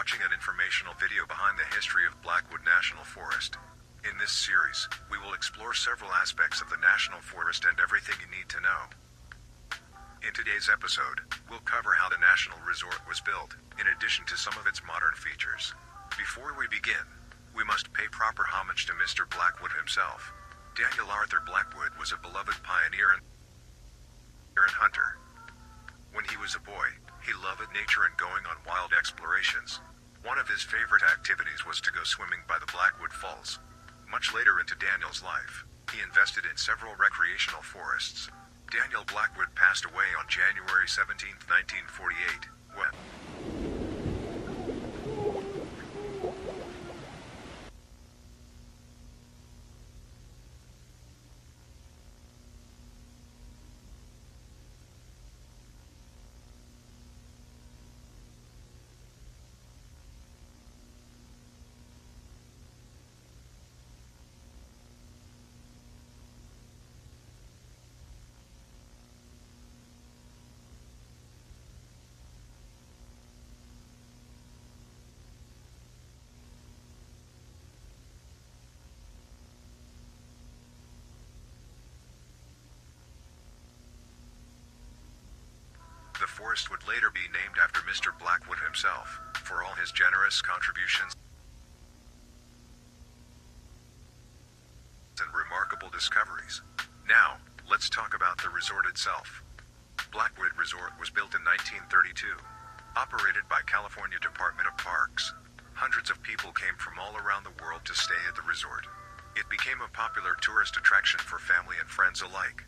watching an informational video behind the history of Blackwood National Forest. In this series, we will explore several aspects of the National Forest and everything you need to know. In today's episode, we'll cover how the National Resort was built, in addition to some of its modern features. Before we begin, we must pay proper homage to Mr. Blackwood himself. Daniel Arthur Blackwood was a beloved pioneer and hunter. When he was a boy, he loved nature and going on wild explorations. One of his favorite activities was to go swimming by the Blackwood Falls. Much later into Daniel's life, he invested in several recreational forests. Daniel Blackwood passed away on January 17, 1948, when the forest would later be named after Mr. Blackwood himself, for all his generous contributions and remarkable discoveries. Now, let's talk about the resort itself. Blackwood Resort was built in 1932. Operated by California Department of Parks, hundreds of people came from all around the world to stay at the resort. It became a popular tourist attraction for family and friends alike.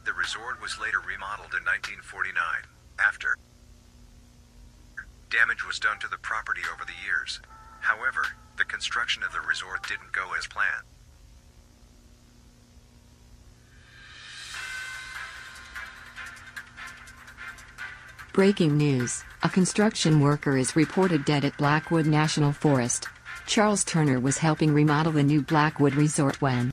The resort was later remodeled in 1949, after damage was done to the property over the years. However, the construction of the resort didn't go as planned. Breaking news: a construction worker is reported dead at Blackwood National Forest. Charles Turner was helping remodel the new Blackwood Resort when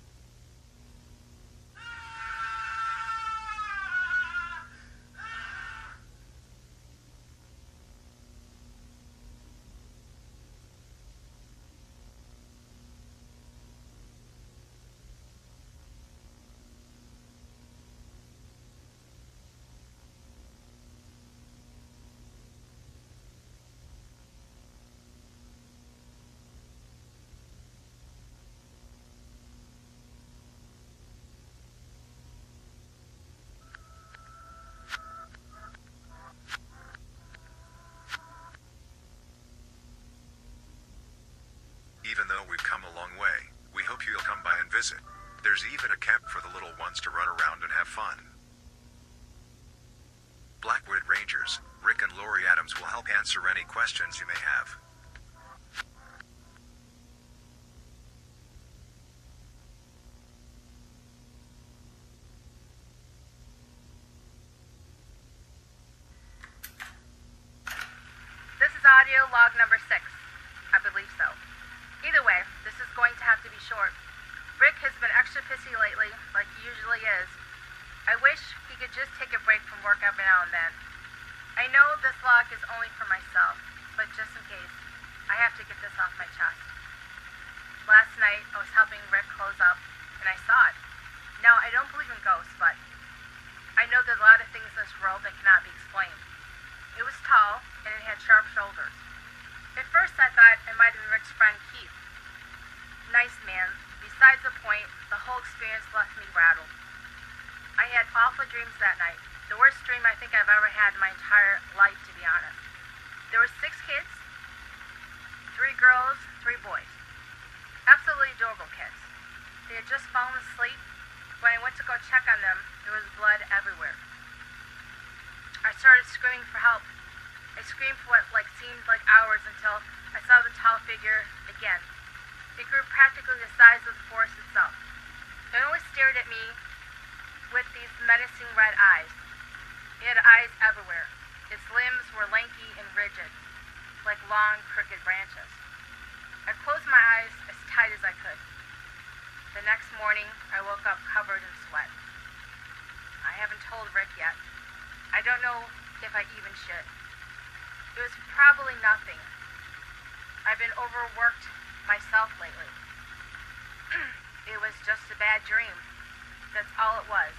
Even though we've come a long way, we hope you'll come by and visit. There's even a camp for the little ones to run around and have fun. Blackwood Rangers, Rick and Laurie Adams will help answer any questions you may have. This is audio log number 6. I believe so. Either way, this is going to have to be short. Rick has been extra pissy lately, like he usually is. I wish he could just take a break from work every now and then. I know this log is only for myself, but just in case, I have to get this off my chest. Last night, I was helping Rick close up, and I saw it. Now, I don't believe in ghosts, but I know there's a lot of things in this world that cannot be explained. It was tall, and it had sharp shoulders. At first I thought it might have been Rick's friend Keith. Nice man. Besides the point, the whole experience left me rattled. I had awful dreams that night. The worst dream I think I've ever had in my entire life, to be honest. There were 6 kids, 3 girls, 3 boys. Absolutely adorable kids. They had just fallen asleep. When I went to go check on them, there was blood everywhere. I started screaming for help. I screamed for what seemed like hours until I saw the tall figure again. It grew practically the size of the forest itself. It only stared at me with these menacing red eyes. It had eyes everywhere. Its limbs were lanky and rigid, like long, crooked branches. I closed my eyes as tight as I could. The next morning, I woke up covered in sweat. I haven't told Rick yet. I don't know if I even should. It was probably nothing. I've been overworked myself lately. It was just a bad dream. That's all it was.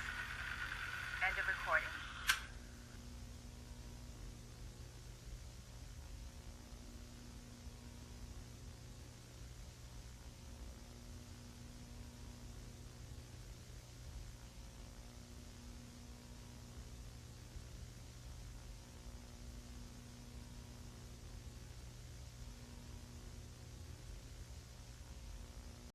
End of recording.